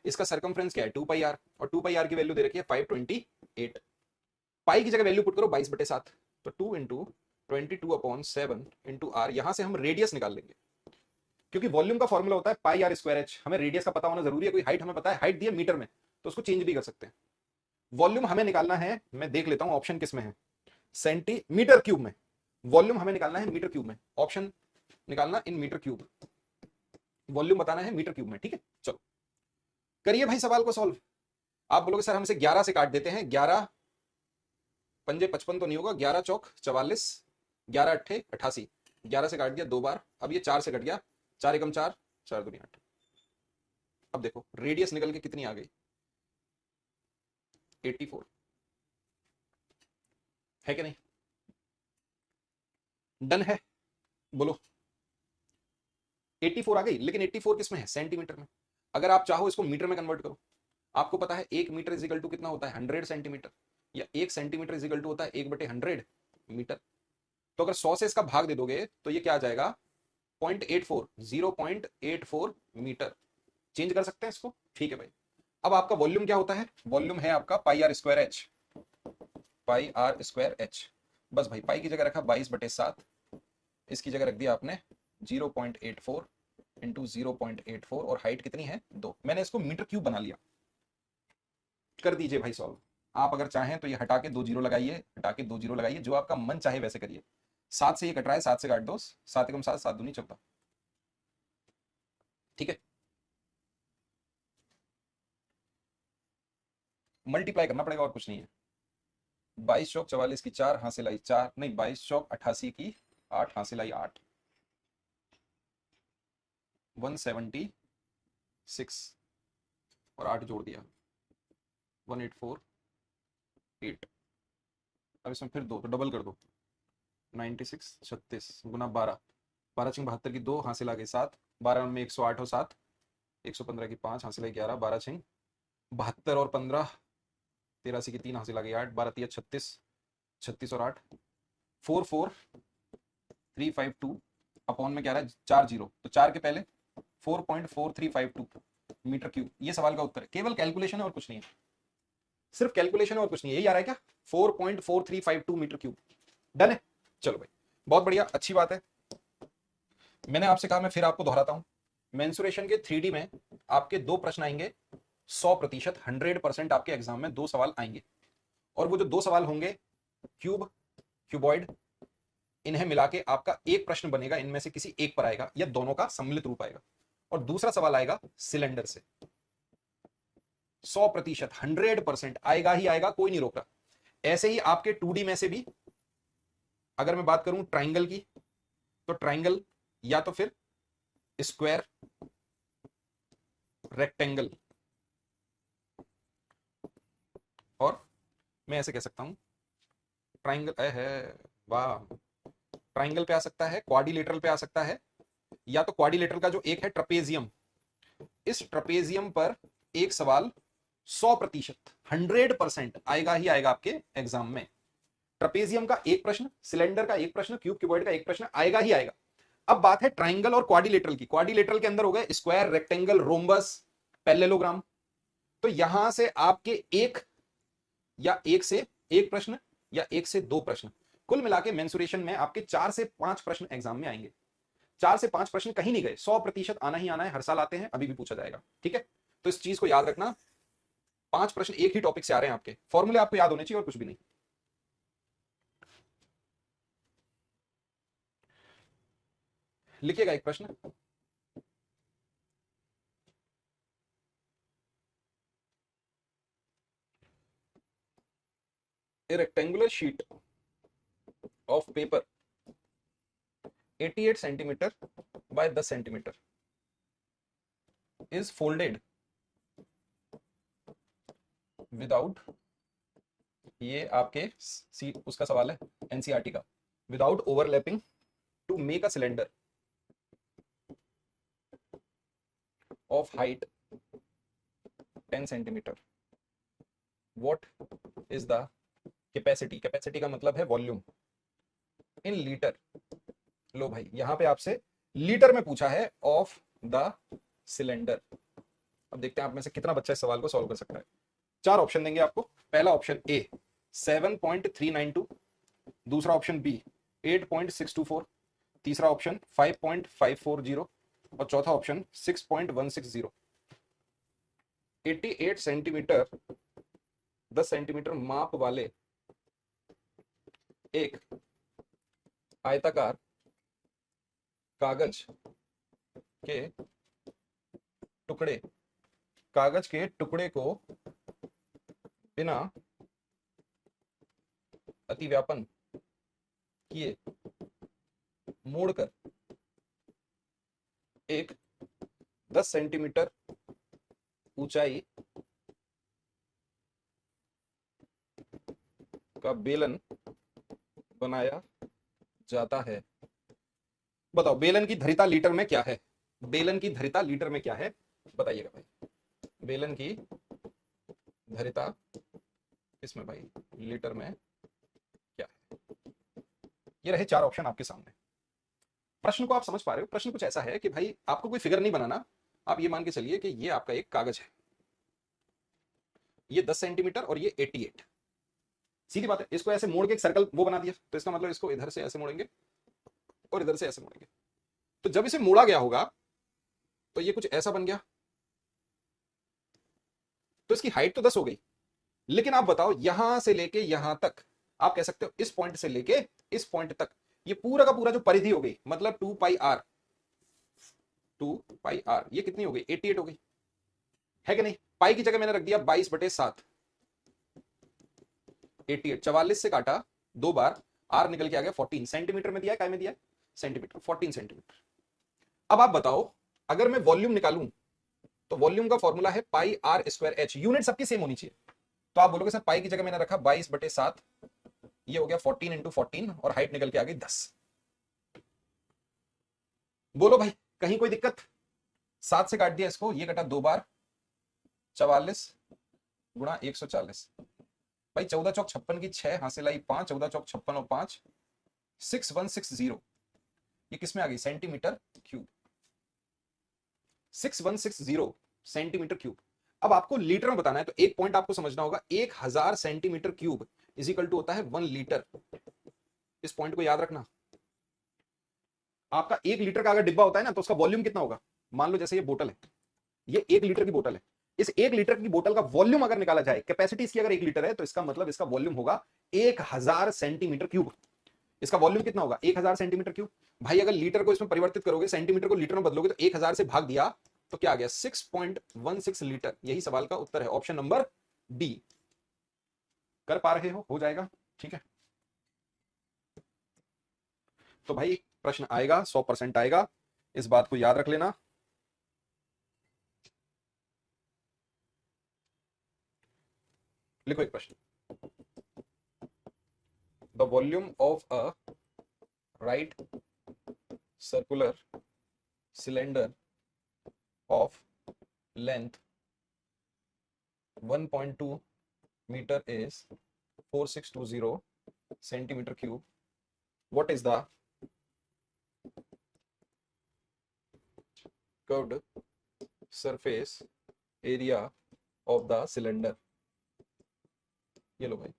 इसका सरकमफ्रेंस क्या है? 2 पाई आर, और 2 पाई आर की वैल्यू दे रखी है 528। पाई की जगह वैल्यू पुट करो 22/7, तो 2 × 22/7 × आर। यहां से हम रेडियस निकाल लेंगे, क्योंकि वॉल्यूम का फॉर्मूला होता है पाई आर स्क्वायर एच। हमें रेडियस का पता होना जरूरी है। कोई हाइट हमें पता है, हाइट दी है मीटर में, तो उसको चेंज भी कर सकते हैं। वॉल्यूम हमें निकालना है, मैं देख लेता हूं ऑप्शन किस में है, सेंटीमीटर क्यूब में। वॉल्यूम हमें निकालना है मीटर क्यूब में, ऑप्शन निकालना इन मीटर क्यूब, वॉल्यूम बताना है मीटर क्यूब में, ठीक है। चलो करिए भाई सवाल को सॉल्व। आप बोलोगे सर हम इसे 11 से काट देते हैं, 11 पंजे 55 तो नहीं होगा, 11 चौक 44, 11 अट्ठे 88, 11 से काट दिया 2 बार, अब ये 4 से कट गया, 4 एकम 4, 4 दूनी 8। अब देखो रेडियस निकल के कितनी आ गई, 84 है कि नहीं? डन है, बोलो। 84 आ गई, लेकिन 84 किस में है? सेंटीमीटर में। अगर आप चाहो इसको मीटर में कन्वर्ट करो, आपको पता है 1 मीटर इजिकल टू कितना होता है? 100 सेंटीमीटर, या 1 सेंटीमीटर इजिकल टू होता है 1/100 मीटर। तो अगर 100 से इसका भाग दे दोगे तो ये क्या आ जाएगा? 0.84, 0.84 मीटर। चेंज कर सकते हैं इसको, ठीक है भाई। अब आपका वॉल्यूम क्या होता है? वॉल्यूम है आपका pi R square H, pi R square H. बस भाई पाई की जगह रखा 22/7, इसकी जगह रख दिया आपने 0.84 इंटू 0.84, और हाइट कितनी है? 2। मैंने इसको मीटर क्यूब बना लिया। कर दीजिए भाई सॉल्व। आप अगर चाहें तो ये हटा के 2 जीरो लगाइए, हटा के 2 जीरो लगाइए, जो आपका मन चाहे वैसे करिए। 7 से ये कट रहा है, 7 से काट दो, 7 एकम 7, 7 दूनी 14, ठीक है। मल्टीप्लाई करना पड़ेगा और कुछ नहीं है। 22 चौक 44 की 4 हासिल आई 4, नहीं 22 चौक 88 की 8 हासिल आई 8, 176, और 8 जोड़ दिया 1848। अब इसमें फिर 2 तो डबल कर दो, 96 36 गुना 12, 12 छिंग 72 की 2 हासिल आ गई 7, 12 में 108 और 7, 115 की 5 हासिल आई 11, 12 छिंग 72 और 15, 83 की 3 हासिल आ गई 8, 12 तिया 36, 36 और 8, 44352 अपॉन में क्या रहा है? 4 जीरो, तो 4 के पहले 4.4352 मीटर क्यूब। ये सवाल का उत्तर है, केवल कैलकुलेशन है और कुछ नहीं है, सिर्फ कैलकुलेशन है और कुछ नहीं है। यही आ रहा है क्या? 4.4352 मीटर क्यूब। डन है, चलो भाई बहुत बढ़िया, अच्छी बात है। मैंने आपसे कहा, मैं फिर आपको दोहराता हूं, मेंसुरेशन के 3D में आपके 2 प्रश्न आएंगे, 100%, 100% आपके एग्जाम में 2 सवाल आएंगे, और वो जो 2 सवाल होंगे क्यूब, क्यूबॉइड, इन्हें मिला के आपका एक प्रश्न बनेगा, इनमें से किसी एक पर आएगा, या दोनों का सम्मिलित रूप आएगा, और दूसरा सवाल आएगा सिलेंडर से। 100%, 100% आएगा ही आएगा, कोई नहीं रोक रहा। ऐसे ही आपके 2D में से भी अगर मैं बात करूं ट्राइंगल की, तो ट्राइंगल या तो फिर स्क्वायर, रेक्टेंगल, और मैं ऐसे कह सकता हूं ट्राइंगल है, वाह, ट्राइंगल पे आ सकता है, क्वाड्रिलेटरल पे आ सकता है, या तो क्वाड्रिलेटरल का जो एक है ट्रपेजियम, इस ट्रपेजियम पर एक सवाल 100%, 100% आएगा ही आएगा आपके एग्जाम में। ट्रपेजियम का एक प्रश्न, सिलेंडर का एक प्रश्न, क्यूब क्यूबॉइड का एक प्रश्न आएगा ही आएगा। अब बात है ट्राइंगल और क्वाड्रिलेटरल की। क्वाड्रिलेटरल के अंदर हो गए स्क्वायर, रेक्टेंगल, रोम्बस, पैरेललोग्राम। तो यहां से आपके एक या एक से एक प्रश्न, या एक से दो प्रश्न, कुल मिला के मेंसुरेशन में आपके 4 से 5 प्रश्न एग्जाम में आएंगे। 4 से 5 प्रश्न कहीं नहीं गए, 100% आना ही आना है, हर साल आते हैं, अभी भी पूछा जाएगा, ठीक है। तो इस चीज को याद रखना, 5 प्रश्न एक ही टॉपिक से आ रहे हैं, आपके फॉर्मूले आपको याद होने चाहिए और कुछ भी नहीं। लिखिएगा एक प्रश्न, a rectangular sheet of paper 88 centimeter by 10 centimeter is folded without, ये आपके उसका सवाल है एनसीईआरटी का, without overlapping to make a cylinder of height 10 centimetre. What is the capacity, capacity का मतलब है वॉल्यूम, इन लीटर। लो भाई यहां पे आपसे लीटर में पूछा है, ऑफ द सिलेंडर। अब देखते हैं आप में से कितना बच्चा इस सवाल को सॉल्व कर सकता है। चार ऑप्शन देंगे आपको। पहला ऑप्शन ए 7.392, दूसरा ऑप्शन बी 8.624, तीसरा ऑप्शन 5.540 और चौथा ऑप्शन 6.160। 88 सेंटीमीटर 10 सेंटीमीटर माप वाले एक आयताकार कागज के टुकड़े, कागज के टुकड़े को बिना अतिव्यापन किए मोड़कर एक 10 सेंटीमीटर ऊंचाई का बेलन बनाया जाता है। बताओ बेलन की धरिता लीटर में क्या है, बेलन की धरिता लीटर में क्या है बताइएगा भाई। बेलन की धरिता किसमें भाई, लीटर में क्या है। ये रहे चार ऑप्शन आपके सामने। प्रश्न को आप समझ पा रहे हो। प्रश्न कुछ ऐसा है कि भाई आपको कोई फिगर नहीं बनाना, आप ये मान के चलिए कि ये आपका एक कागज है, ये 10 सेंटीमीटर और ये 88। सीधी बात है, इसको ऐसे मोड़ के एक सर्कल वो बना दिया, तो इसका मतलब इसको इधर से ऐसे मोड़ेंगे और इधर से ऐसे मोड़ेंगे। तो जब इसे मोड़ा गया होगा तो ये कुछ ऐसा बन गया, तो इसकी हाइट तो 10 हो गई। लेकिन आप बताओ यहां से लेके यहां तक, आप कह सकते हो इस पॉइंट से लेके इस पॉइंट तक, ये पूरा का पूरा जो परिधि हो गई, मतलब 2 पाई आर, 2 पाई आर, ये कितनी हो गई, 88 हो गई, है कि नहीं। पाई की जगह मैंने रख दिया 22/7, 88 44 से काटा दो बार, आर निकल के आ गया 14 सेंटीमीटर में दिया, काय में दिया, सेंटीमीटर, 14 सेंटीमीटर। अब आप बताओ अगर मैं वॉल्यूम निकालूं तो वॉल्यूम का फॉर्मूला है pi R square H, unit सबकी सेम होनी चाहिए। तो आप बोलोगे सर पाई की जगह मैंने रखा 22/7, ये हो गया 14 इंटू 14 और हाइट निकल के आ गई 10। बोलो भाई कहीं कोई दिक्कत। 7 से काट दिया इसको, ये कटा दो बार, 44 गुणा 140, भाई 14 चौक 56 की 6 हासिल आई 5, 14 चौक 56 और 5 6160। ये किसमें आ गई, सेंटीमीटर क्यूब, 6160 सेंटीमीटर क्यूब। अब आपको लीटर में बताना है तो एक पॉइंट आपको समझना होगा, 1000 centimetre cube is equal to होता है 1 लीटर। इस पॉइंट को याद रखना। आपका 1 लीटर का अगर डिब्बा होता है ना तो उसका वॉल्यूम कितना होगा। मान लो जैसे ये बोतल है, ये 1 लीटर की बोतल है, इस 1 लीटर की बोतल का वॉल्यूम अगर निकाला जाए, कैपेसिटी इसकी अगर 1 लीटर है तो इसका मतलब इसका वॉल्यूम होगा 1000 सेंटीमीटर क्यूब। इसका वॉल्यूम कितना होगा, 1000 सेंटीमीटर क्यूब। भाई अगर लीटर को इसमें परिवर्तित करोगे, सेंटीमीटर को लीटर में बदलोगे तो 1000 से भाग दिया तो क्या आ गया, 6.16 लीटर। यही सवाल का उत्तर है, ऑप्शन नंबर डी। कर पा रहे हो जाएगा, ठीक है। तो भाई प्रश्न आएगा, 100% आएगा, इस बात को याद रख लेना। लिखो एक प्रश्न, the volume of a right circular cylinder of length 1.2 meter is 4620 centimeter cube. What is the curved surface area of the cylinder? ये लो भाई,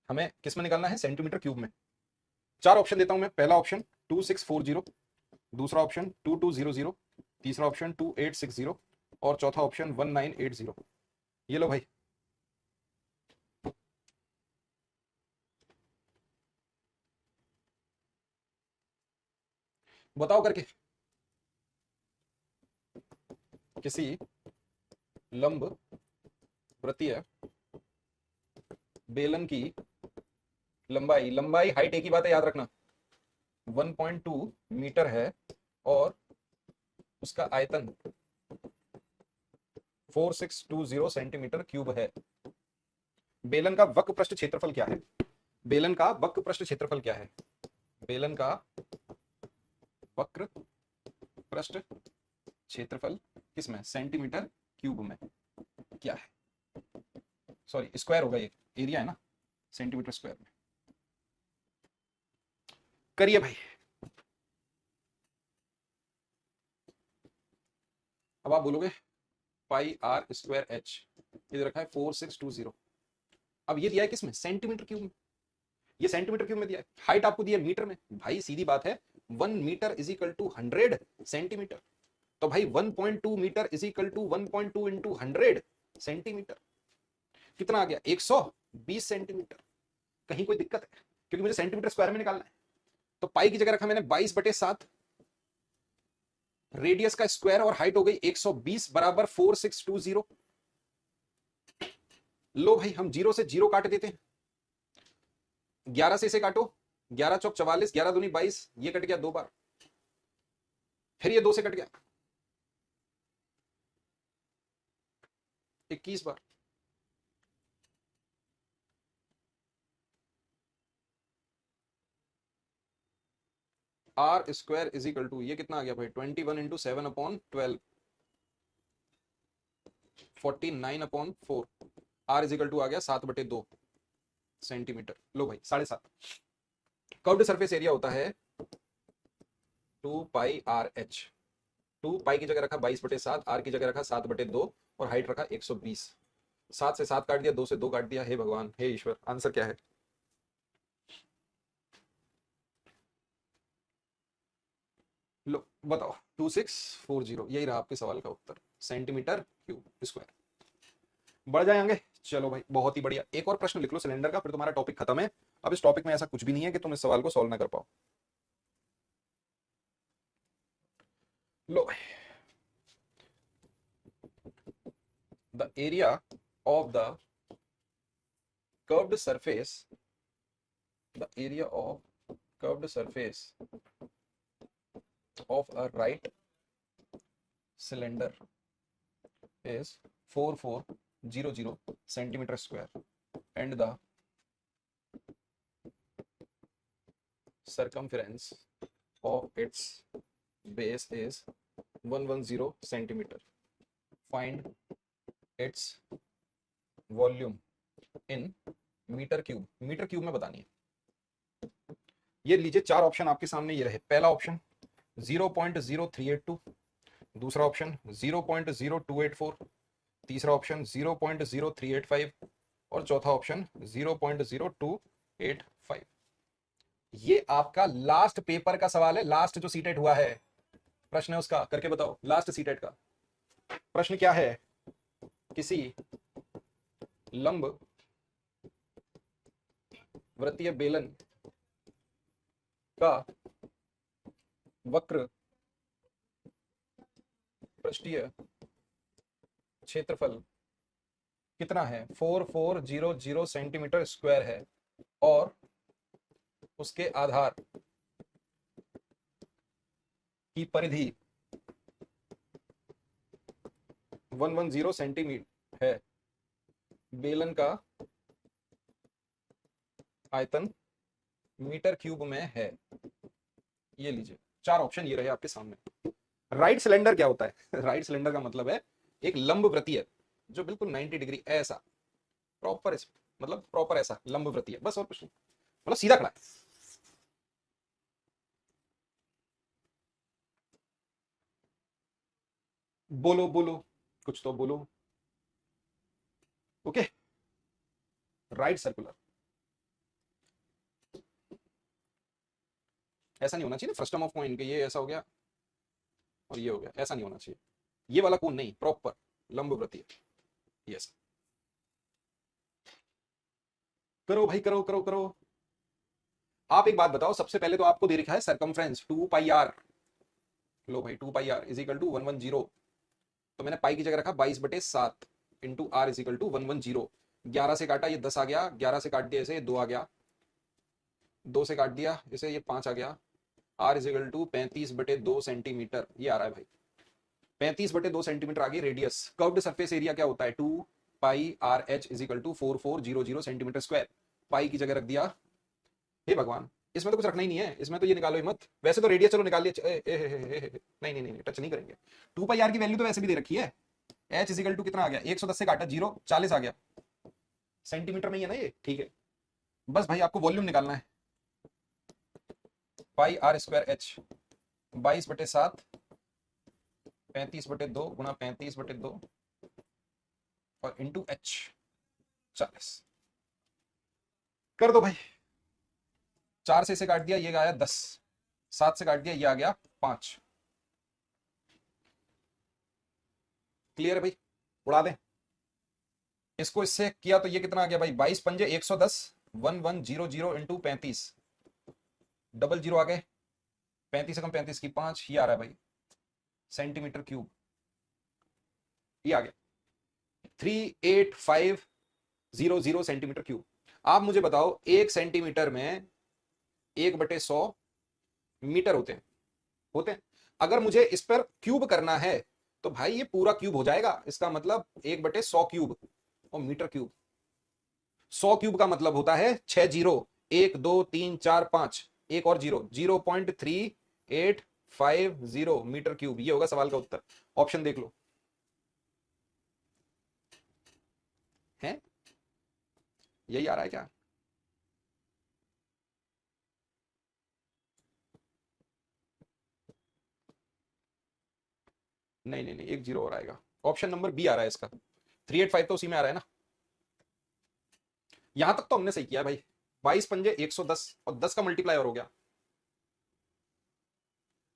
हमें किस में निकालना है, सेंटीमीटर क्यूब में। चार ऑप्शन देता हूं मैं। पहला ऑप्शन 2640, दूसरा ऑप्शन 2200, तीसरा ऑप्शन 2860 और चौथा ऑप्शन 1980। ये लो भाई, बताओ करके। किसी लंब वृत्तीय बेलन की लंबाई, लंबाई हाइट एक ही बात है, याद रखना, 1.2 मीटर है और उसका आयतन 4620 सेंटीमीटर क्यूब है। बेलन का वक्र पृष्ठ क्षेत्रफल क्या है, बेलन का वक्र पृष्ठ क्षेत्रफल क्या है, बेलन का वक्र पृष्ठ क्षेत्रफल किसमें, सेंटीमीटर क्यूब में क्या है। सॉरी स्क्वायर होगा, ये एरिया है ना, सेंटीमीटर स्क्वायर में। करिए भाई। अब आप बोलोगे पाई आर स्क्वायर एच, इधर रखा है 4620। अब ये दिया है किसमें, सेंटीमीटर क्यूब में। ये सेंटीमीटर क्यूब में दिया है, हाइट आपको दिया है मीटर में। भाई सीधी बात है, 1 metre is equal to 100 centimetre. तो भाई 1.2 metre is equal to 1.2 into 100 centimetre. कितना आ गया, 120 सेंटीमीटर। कहीं कोई दिक्कत है, क्योंकि मुझे सेंटीमीटर स्क्वायर में निकालना है। तो पाई की जगह रखा मैंने 22/7, रेडियस का स्क्वायर और हाइट हो गई 120 बराबर 4620। लो भाई, हम जीरो से जीरो काट देते हैं, 11 से इसे काटो, 11 चौक 44, 11 दूनी 22, ये कट गया 2 बार, फिर ये 2 से कट गया 21 बार। R square is equal to, ये कितना आ गया भाई, 21 into 7/12, 49/4। R is equal to आ गया 7/2 सेंटीमीटर। लो भाई 7.5। कर्व्ड सरफेस एरिया होता है 2 पाई आर एच। 2 पाई की जगह रखा 22/7, आर की जगह रखा 7/2 और हाइट रखा 120। 7 से 7 काट दिया, 2 से 2 काट दिया। हे भगवान, हे ईश्वर, आंसर क्या है? लो बताओ, 2640, यही रहा आपके सवाल का उत्तर, सेंटीमीटर क्यूब स्क्वायर। बढ़ जाएंगे, चलो भाई बहुत ही बढ़िया। एक और प्रश्न लिख लो सिलेंडर का, फिर तुम्हारा टॉपिक खत्म है। अब इस टॉपिक में ऐसा कुछ भी नहीं है कि तुम इस सवाल को सॉल्व ना कर पाओ। लो भाई, the area of the curved surface, the area of curved surface of a right cylinder is 4400 centimeter square and the circumference of its base is 110 centimeter. Find its volume in metre cube. Metre cube में बतानी है। ये लीजिए, 4 ऑप्शन आपके सामने ये रहे। पहला ऑप्शन 0.0382, दूसरा ऑप्शन 0.0284, तीसरा ऑप्शन 0.0385 और चौथा ऑप्शन 0.0285। ये आपका लास्ट पेपर का सवाल है, लास्ट जो सीटेट हुआ है प्रश्न है उसका करके बताओ। लास्ट सीटेट का प्रश्न क्या है? किसी लंब वृत्तीय बेलन का वक्र पृष्ठीय क्षेत्रफल कितना है? 4400 सेंटीमीटर स्क्वायर है और उसके आधार की परिधि 110 सेंटीमीटर है। बेलन का आयतन मीटर क्यूब में है। ये लीजिए, 4 ऑप्शन ये रहे आपके सामने। राइट सिलेंडर क्या होता है? राइट सिलेंडर का मतलब है एक लंब वृत्तीय जो बिल्कुल 90 डिग्री ऐसा प्रॉपर, मतलब प्रॉपर ऐसा लंब वृत्तीय, बस और कुछ नहीं, मतलब सीधा खड़ा है। बोलो बोलो, कुछ तो बोलो। Okay, right circular. ऐसा नहीं होना चाहिए ना फ्रस्टम ऑफ कॉइन के, ये ऐसा हो गया और ये हो गया, ऐसा नहीं होना चाहिए। ये वाला कोण नहीं, प्रॉपर लंब वृत्तीय। यस, करो भाई, करो करो करो। आप एक बात बताओ, सबसे पहले तो आपको दे रखा है सरकमफ्रेंस 2 पाई आर। लो भाई, 2 pi R is equal to 110। तो मैंने पाई की जगह रखा 22/7 into R is equal to 110। 11 से काटा ये 10 आ गया, 11 से काट दिया इसे 2 आ गया, 2 से काट दिया इसे ये 5 आ गया। R is equal to 35/2 centimetre, ये आ रहा है भाई। 35/2 सेंटीमीटर आ गई रेडियस। कर्व्ड सरफेस एरिया क्या होता है? 2 pi R H is equal to 4400 centimetre square. Pi की जगह रख दिया। हे भगवान, इसमें तो कुछ रखना ही नहीं है, इसमें तो ये निकालो ही मत। वैसे तो रेडियस चलो निकाल लिया, नहीं नहीं नहीं, टच नहीं करेंगे। 2 पाई आर की वैल्यू तो वैसे भी दे रखी है। एच इज इक्वल टू कितना आ गया, 110 से काटा 0, 40 आ गया। सेंटीमीटर में ही है ना ये, ठीक है। बस भाई आपको वॉल्यूम निकालना है, पाई आर स्क्वायर एच 22/7 35/2 गुणा 35/2 और इंटू एच 40। कर दो भाई, 4 से इसे काट दिया, ये आया 10, 7 से काट दिया, ये आ गया 5। क्लियर है भाई, उड़ा दें इसको, इससे किया तो ये कितना आ गया भाई, 22 पंजे 110, 1100 इंटू 35, डबल जीरो आ गए, 35 से कम 35 की 5, ये आ रहा है भाई सेंटीमीटर क्यूब, ये आ गया 38500 सेंटीमीटर क्यूब। आप मुझे बताओ 1 सेंटीमीटर में 1/100 मीटर होते हैं। अगर मुझे इस पर क्यूब करना है तो भाई ये पूरा क्यूब हो जाएगा, इसका मतलब 1/100 क्यूब, और मीटर क्यूब 100 क्यूब का मतलब होता है 6 जीरो, 1 2 3 4 5, एक और जीरो, 0.3850 मीटर क्यूब। ये होगा सवाल का उत्तर। ऑप्शन देख लो, है यही आ रहा है क्या? नहीं नहीं नहीं, एक जीरो और आएगा, ऑप्शन नंबर बी आ रहा है इसका, 385 तो उसी में आ रहा है ना। यहां तक तो हमने सही किया भाई, 22 पंजे 110 और 10 का मल्टीप्लाई हो गया,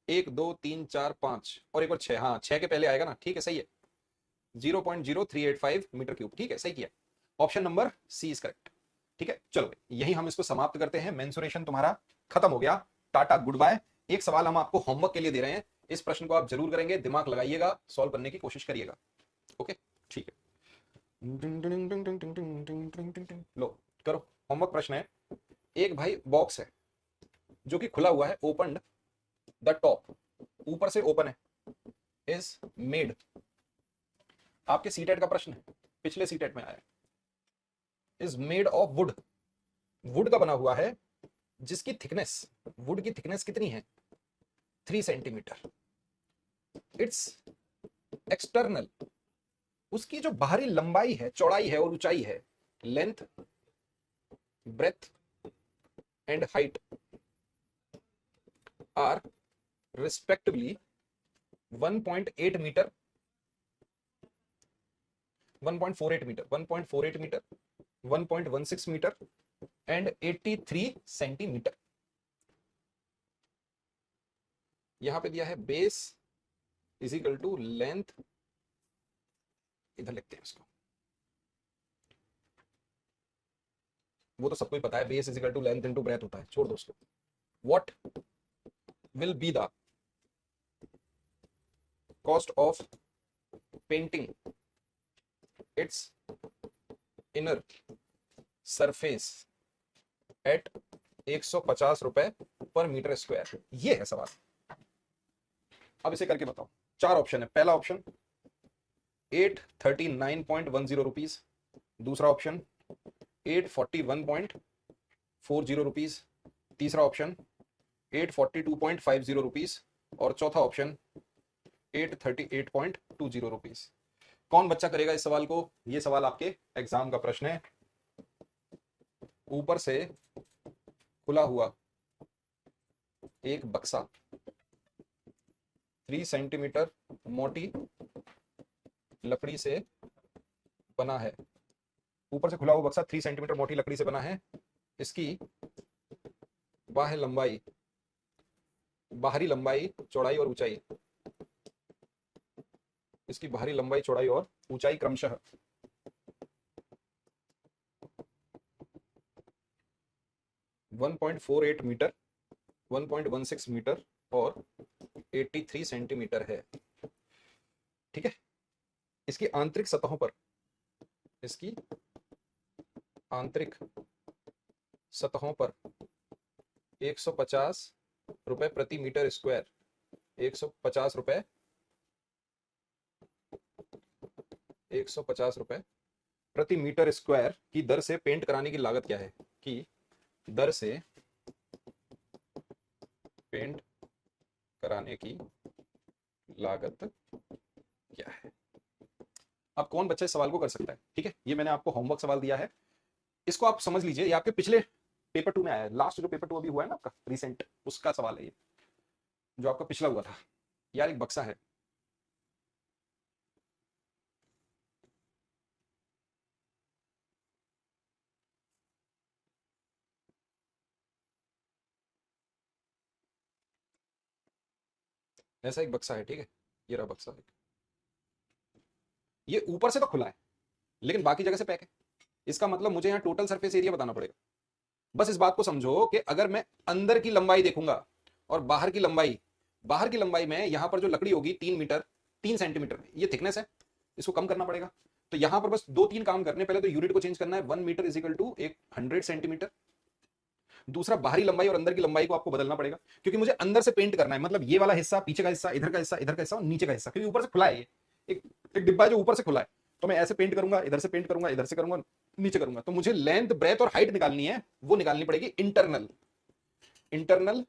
1 2 3 4 5 और एक और 6, हाँ 6 के पहले आएगा ना, ठीक है सही है, 0.0385 मीटर क्यूब, ठीक है सही किया। Option number C is correct. ठीक है चलो यही हम इसको समाप्त करते हैं, मेंसुरेशन तुम्हारा खत्म हो गया, टाटा गुड बाय। एक सवाल हम आपको होमवर्क के लिए दे रहे हैं, इस प्रश्न को आप जरूर करेंगे, दिमाग लगाइएगा, सॉल्व करने की कोशिश करिएगा। ओके ठीक है, लो करो। होमवर्क प्रश्न है, एक भाई बॉक्स है जो कि खुला हुआ है, ओपन द टॉप, ऊपर से ओपन है, इज मेड, आपके सीटेट का प्रश्न है, पिछले सीटेट में आया है, is made of would, would का बना हुआ है, जिसकी थिकनेस, वुड की थिकनेस कितनी है, 3 सेंटीमीटर, इट्स एक्सटर्नल, उसकी जो बाहरी लंबाई है, चौड़ाई है और ऊंचाई है, length breadth and height are respectively 1.8 metre, 1.48 metre, 1.48 metre, 1.16 metre and 83 centimetre. यहां पे दिया है base is equal to length, इधर लिखते हैं इसको, वो तो सबको ही पता है, base is equal to length into breadth होता है, छोड़ दो उसको। What will be the cost of painting its inner surface at 150 रुपए पर मीटर स्क्वायर, ये है सवाल। अब इसे करके बताओ, 4 ऑप्शन है, पहला ऑप्शन 839.10 रुपीज, दूसरा ऑप्शन 841.40 रुपीज, तीसरा ऑप्शन 842.50 रुपीज और चौथा ऑप्शन 838.20 रुपीज। कौन बच्चा करेगा इस सवाल को? ये सवाल आपके एग्जाम का प्रश्न है। ऊपर से खुला हुआ एक बक्सा 3 सेंटीमीटर मोटी लकड़ी से बना है, ऊपर से खुला हुआ बक्सा 3 सेंटीमीटर मोटी लकड़ी से बना है, इसकी बाह्य लंबाई, बाहरी लंबाई, चौड़ाई और ऊंचाई, इसकी बाहरी लंबाई, चौड़ाई और ऊंचाई क्रमशः 1.48 मीटर, 1.16 मीटर और 83 सेंटीमीटर है। ठीक है, इसकी आंतरिक सतहों पर, इसकी आंतरिक सतहों पर 150 रुपए प्रति मीटर स्क्वायर, 150 रुपए, 150 रुपए प्रति मीटर स्क्वायर की दर से पेंट कराने की लागत क्या है, कि दर से पेंट कराने की लागत क्या है। अब कौन बच्चा इस सवाल को कर सकता है? ठीक है, ये मैंने आपको होमवर्क सवाल दिया है, इसको आप समझ लीजिए, ये आपके पिछले पेपर 2 में आया है, लास्ट जो पेपर 2 अभी हुआ है ना आपका रिसेंट, उसका सवाल है ये, जो आपका पिछला हुआ था। यार एक बक्सा है, ऐसा एक बक्सा है, ठीक है, ये रहा बक्सा एक। ये ऊपर से तो खुला है लेकिन बाकी जगह से पैक है। इसका मतलब मुझे यहाँ टोटल सरफेस एरिया बताना पड़ेगा। बस इस बात को समझो कि अगर मैं अंदर की लंबाई देखूंगा और बाहर की लंबाई में यहां पर जो लकड़ी होगी 3 मीटर 3 सेंटीमीटर, ये थिकनेस है, इसको कम करना पड़ेगा। तो यहां पर बस 2-3 काम करने, पहले तो यूनिट को चेंज करना है, 1 मीटर इज इक्वल टू एक 100 सेंटीमीटर। दूसरा, बाहरी लंबाई और अंदर की लंबाई को आपको बदलना पड़ेगा, क्योंकि मुझे अंदर से पेंट करना है, मतलब ये वाला हिस्सा, पीछे का हिस्सा, इधर का हिस्सा, इधर का हिस्सा और नीचे का हिस्सा, क्योंकि ऊपर से खुला है ये, एक एक डिब्बा है जो ऊपर से खुला है। तो मैं ऐसे पेंट करूंगा, इधर से पेंट करूंगा, इधर से करूंगा, नीचे करूंगा। तो मुझे लेंथ, ब्रेथ और हाइट निकालनी है, वो निकालनी पड़ेगी इंटरनल। इंटरनल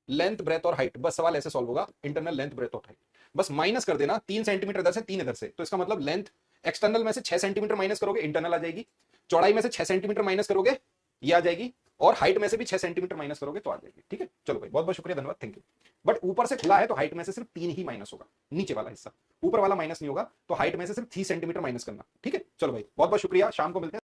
लेंथ, ब्रेथ और हाइट, बस सवाल ऐसे सॉल्व होगा, इंटरनल लेंथ, ब्रेथ और हाइट। बस माइनस कर देना, 3 सेंटीमीटर इधर से, 3 इधर से, तो इसका मतलब लेंथ एक्सटर्नल में से 6 सेंटीमीटर माइनस करोगे, इंटरनल आ जाएगी। चौड़ाई में से 6 सेंटीमीटर माइनस करोगे, ये आ जाएगी। और हाइट में से भी 6 सेंटीमीटर माइनस करोगे तो आ जाएगी। ठीक है, चलो भाई, बहुत बहुत शुक्रिया, धन्यवाद, थैंक यू। बट ऊपर से खुला है तो हाइट में से सिर्फ 3 ही माइनस होगा, नीचे वाला हिस्सा, ऊपर वाला माइनस नहीं होगा। तो हाइट में से सिर्फ 3 सेंटीमीटर माइनस करना। ठीक है, चलो भाई, बहुत बहुत शुक्रिया, शाम को मिलते हैं।